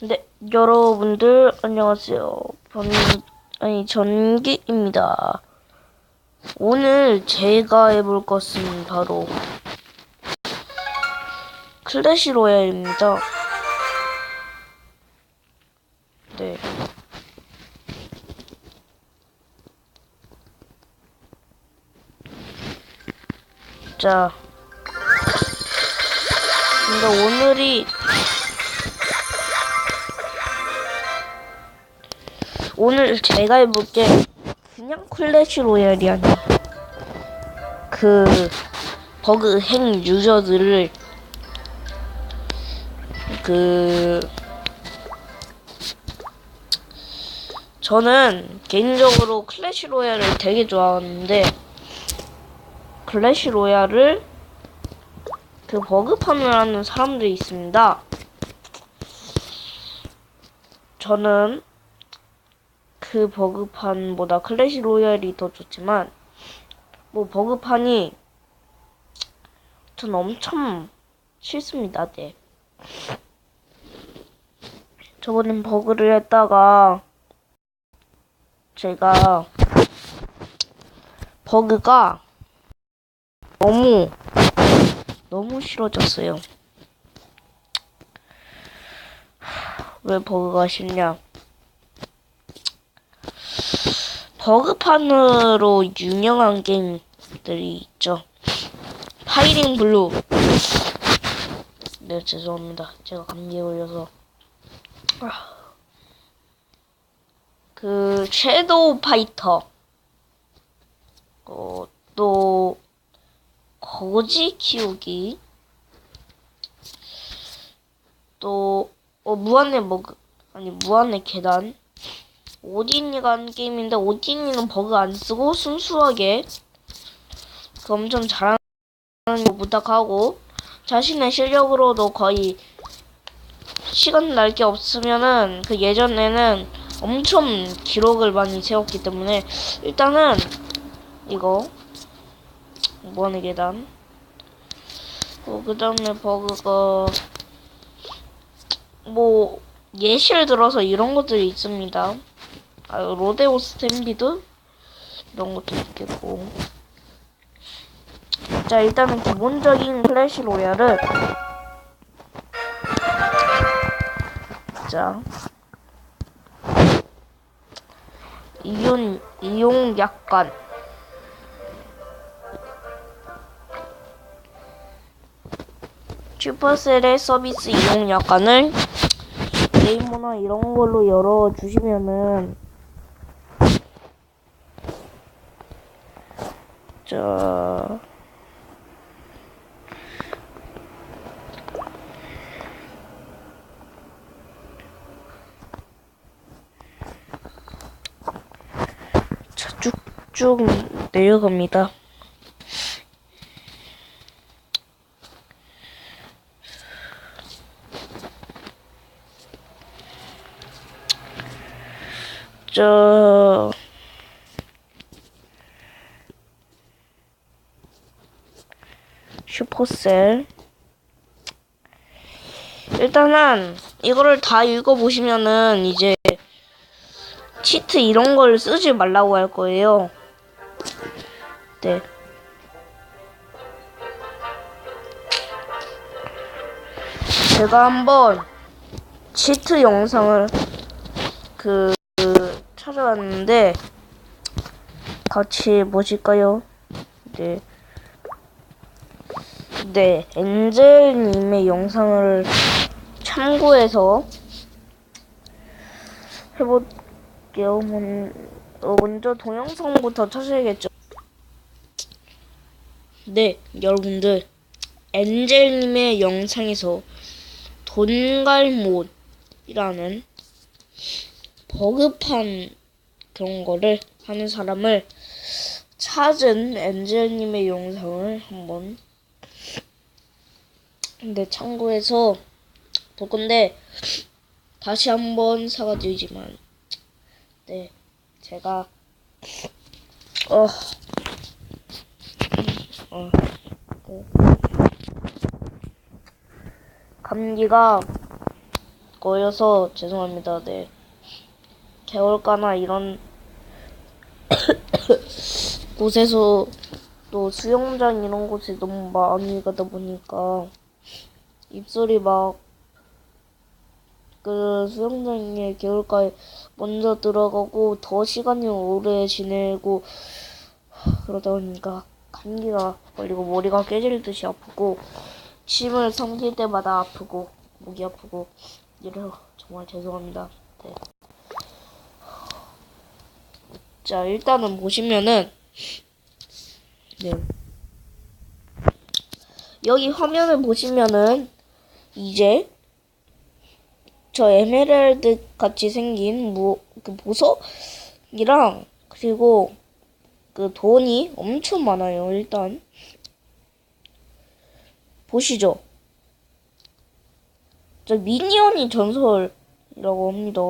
네, 여러분들 안녕하세요. 전기입니다. 오늘 제가 해볼 것은 바로 클래시 로얄입니다. 네. 자, 근데 오늘 제가 해볼 게 그냥 클래시 로얄이 아니야. 그 버그 핵 유저들을 저는 개인적으로 클래시 로얄을 되게 좋아하는데 클래시 로얄을 버그판을 하는 사람들이 있습니다. 저는 그 버그판보다 클래시 로얄이 더 좋지만 버그판이 전 엄청 싫습니다. 네. 저번엔 버그를 했다가 제가 버그가 너무 싫어졌어요. 왜 버그가 싫냐? 버그판으로 유명한 게임들이 있죠. 파이링 블루. 네, 죄송합니다. 제가 감기에 걸려서. 섀도우 파이터. 또 거지 키우기. 또 무한의 계단. 오딘이가 한 게임인데 오딘이는 버그 안 쓰고 순수하게 엄청 잘하는 거 부탁하고 자신의 실력으로도 거의 시간 날 게 없으면은 예전에는 엄청 기록을 많이 세웠기 때문에 일단은 이거 무한의 계단 그 다음에 버그가 예시를 들어서 이런 것들이 있습니다. 로데오 스탬비드 이런 것도 있겠고. 자, 일단은 기본적인 클래시 로얄은 자 이용 약관 슈퍼셀의 서비스 이용 약관을 네이버나 이런 걸로 열어주시면은 쭉쭉 내려갑니다. 슈퍼셀 일단은 이거를 다 읽어보시면은 이제 치트 이런 걸 쓰지 말라고 할 거예요. 네. 제가 한번 치트 영상을 찾아왔는데 같이 보실까요? 네, 엔젤님의 영상을 참고해서 해볼게요. 먼저 동영상부터 찾아야겠죠. 네, 여러분들 엔젤님의 영상에서 돈갈못이라는 버그판 그런 거를 하는 사람을 찾은 엔젤님의 영상을 한번 참고해서 볼 건데 다시 한번 사과드리지만 제가 감기가 거여서 죄송합니다. 네. 개월가나 이런 곳에서 또 수영장 이런 곳에 너무 많이 가다 보니까 입술이 막 그 수영장에 개울가에 먼저 들어가고 더 시간이 오래 지내고 그러다 보니까 감기가 걸리고 머리가 깨질 듯이 아프고 침을 삼킬 때마다 아프고 목이 아프고 이래서 정말 죄송합니다. 네. 자, 일단은 보시면은 네. 여기 화면을 보시면은 이제 저 에메랄드 같이 생긴 그 보석이랑 그리고 그 돈이 엄청 많아요. 일단 보시죠. 저 미니언이 전설이라고 합니다.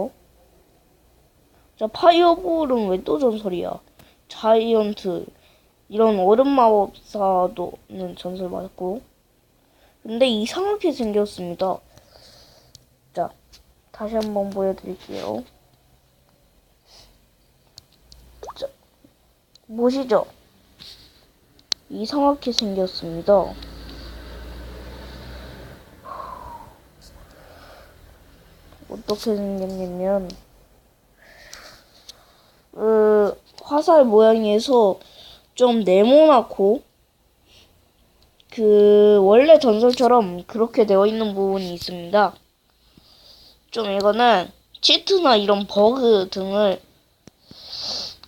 자, 파이어볼은 왜 또 전설이야? 자이언트 이런 얼음 마법사도는 전설 맞고 근데 이상하게 생겼습니다. 자, 다시 한번 보여드릴게요. 자, 보시죠. 이상하게 생겼습니다. 어떻게 생겼냐면 화살 모양에서 좀 네모나고 그 원래 전설처럼 그렇게 되어 있는 부분이 있습니다. 좀 이거는 치트나 이런 버그 등을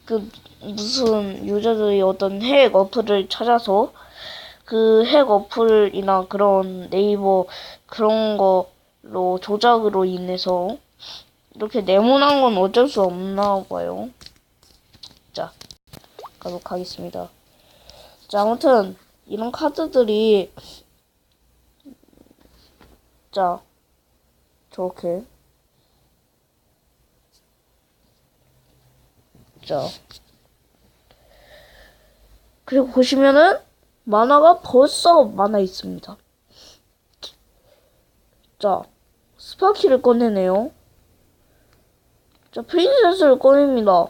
그 무슨 유저들이 어떤 핵 어플을 찾아서 그 핵 어플이나 그런 네이버 그런 거로 조작으로 인해서 이렇게 네모난 건 어쩔 수 없나 봐요. 자, 가도록 하겠습니다. 자, 아무튼 이런 카드들이 자, 저렇게 자, 그리고 보시면은 만화가 벌써 많아 있습니다. 자, 스파키를 꺼내네요. 자, 프린세스를 꺼냅니다.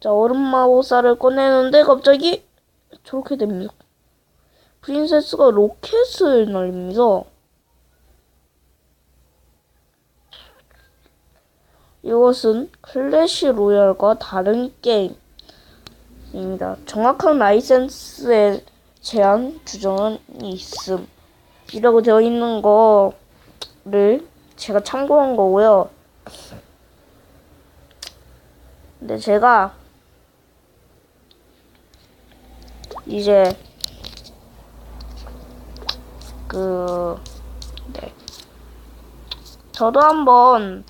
자, 얼음마법사를 꺼내는데 갑자기 저렇게 됩니다. 프린세스가 로켓을 날립니다. 이것은 클래시 로얄과 다른 게임입니다. 정확한 라이센스에 제한 규정은 있음. 이라고 되어 있는 거를 제가 참고한 거고요. 근데 제가 이제 네. 저도 한번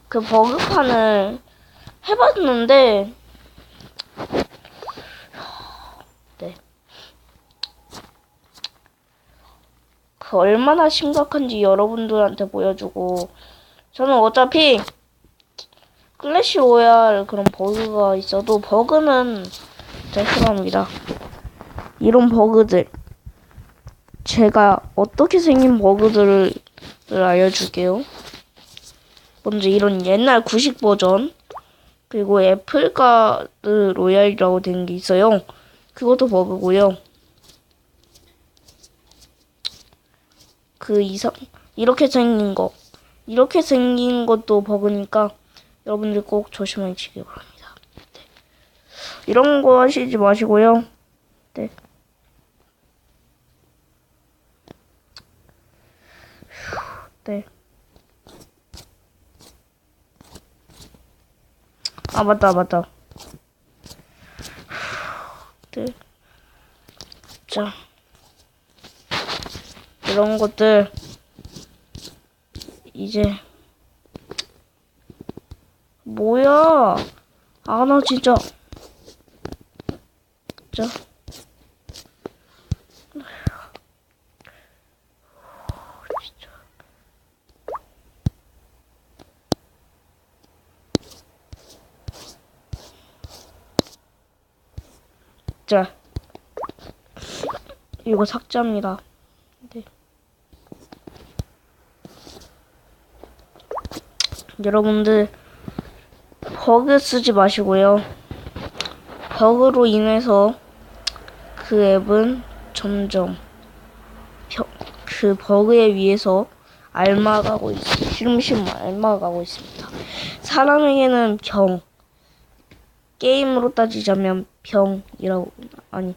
그 버그판을 해봤는데 네. 그 얼마나 심각한지 여러분들한테 보여주고 저는 어차피 클래시 로얄 그런 버그가 있어도 버그는 제가 싫어합니다. 이런 버그들 제가 어떻게 생긴 버그들을 알려줄게요. 먼저 이런 옛날 구식 버전 그리고 애플카드 로얄이라고 된 게 있어요. 그것도 버그고요. 이렇게 생긴 것도 버그니까 여러분들 꼭 조심하시기 바랍니다. 네. 이런 거 하시지 마시고요. 네. 네. 아, 맞다. 네. 자. 이런 것들, 이제. 뭐야. 아, 나 진짜. 자. 자, 이거 삭제합니다. 네. 여러분들 버그 쓰지 마시고요. 버그로 인해서 그 앱은 점점 그 버그에 의해서 앓아가고 있습니다. 시름시름 앓아가고 있습니다. 사람에게는 병, 게임으로 따지자면 병이라고, 아니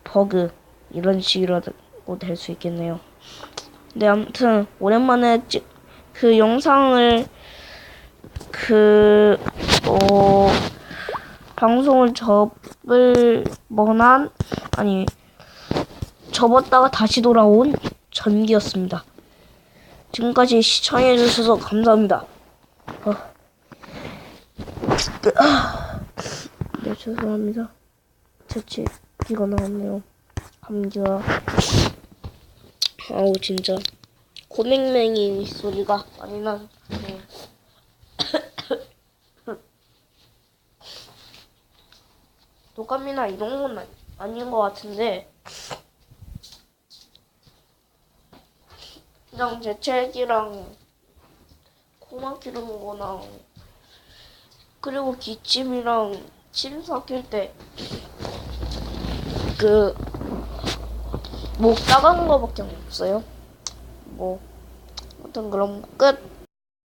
버그 이런 식이라고 될 수 있겠네요. 네, 아무튼 오랜만에 그 영상을 방송을 접었다가 다시 돌아온 전기였습니다. 지금까지 시청해주셔서 감사합니다. 네, 죄송합니다. 재채기가 나왔네요. 감기가. 아우, 진짜. 고맹맹이 소리가 많이 나네요. 독감이나 이런 건 아닌 것 같은데, 그냥 재채기랑 코 막히는 거랑, 그리고 기침이랑 침 섞일 때, 목 따가운 거밖에 없어요. 아무튼 그럼 끝.